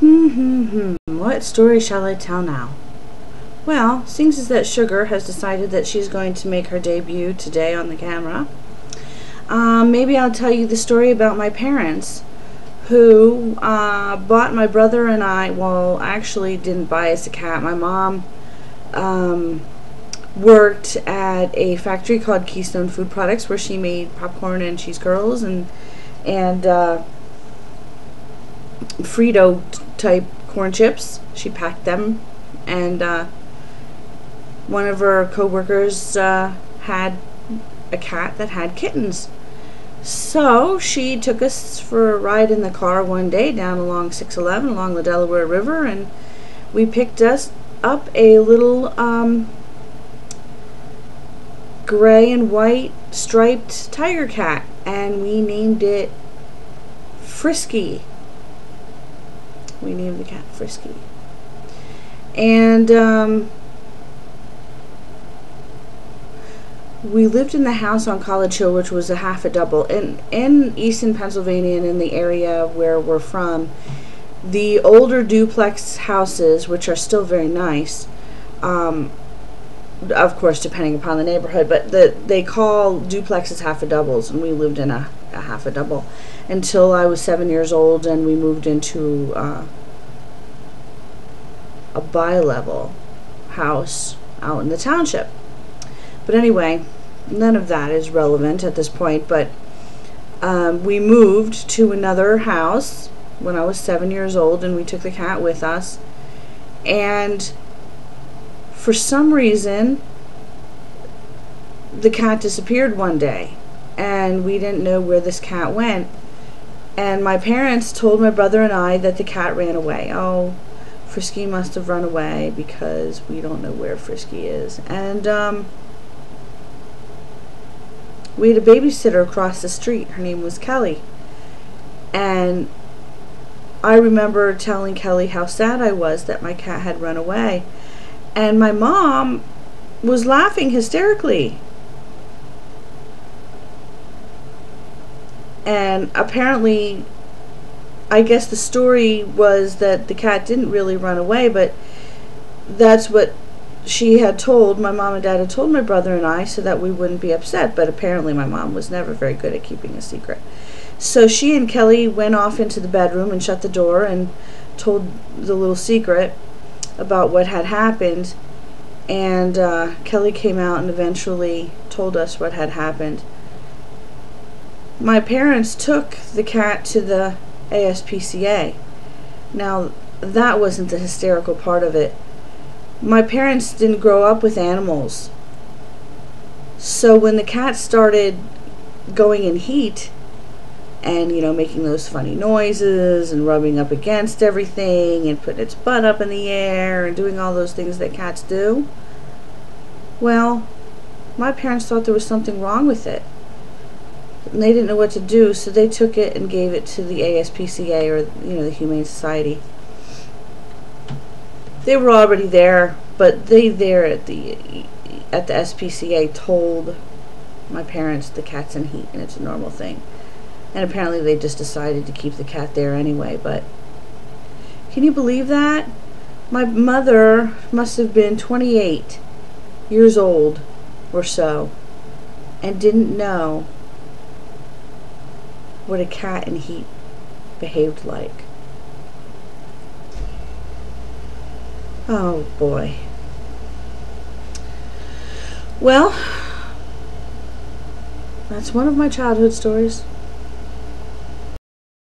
What story shall I tell now? Well, seeing as that Sugar has decided that she's going to make her debut today on the camera, maybe I'll tell you the story about my parents who bought my brother and I, well, actually didn't buy us a cat. My mom worked at a factory called Keystone Food Products where she made popcorn and cheese curls and Frito type corn chips. She packed them, and one of her co-workers had a cat that had kittens. So she took us for a ride in the car one day down along 611 along the Delaware River, and we picked us up a little gray and white striped tiger cat, and we named it Frisky. We named the cat Frisky. And we lived in the house on College Hill, which was a half a double. In Easton, Pennsylvania, and in the area where we're from, the older duplex houses, which are still very nice, of course depending upon the neighborhood, but they call duplexes half a doubles, and we lived in a half a double until I was 7 years old, and we moved into a bi-level house out in the township. But anyway, none of that is relevant at this point, but we moved to another house when I was 7 years old, and we took the cat with us, and for some reason the cat disappeared one day, and we didn't know where this cat went, and my parents told my brother and I that the cat ran away. Oh, Frisky must have run away because we don't know where Frisky is. And we had a babysitter across the street. Her name was Kelly, and I remember telling Kelly how sad I was that my cat had run away, and my mom was laughing hysterically. And apparently, I guess the story was that the cat didn't really run away, but that's what she had told, my mom and dad had told my brother and I, so that we wouldn't be upset. But apparently my mom was never very good at keeping a secret. So she and Kelly went off into the bedroom and shut the door and told the little secret about what had happened. And Kelly came out and eventually told us what had happened. My parents took the cat to the SPCA. Now, that wasn't the hysterical part of it. My parents didn't grow up with animals. So when the cat started going in heat and, you know, making those funny noises and rubbing up against everything and putting its butt up in the air and doing all those things that cats do, well, my parents thought there was something wrong with it. And they didn't know what to do, so they took it and gave it to the SPCA, or, you know, the Humane Society. They were already there, but they there at the SPCA told my parents the cat's in heat and it's a normal thing. And apparently they just decided to keep the cat there anyway. But can you believe that? My mother must have been 28 years old or so and didn't know what a cat in heat behaved like. Oh boy. Well, that's one of my childhood stories.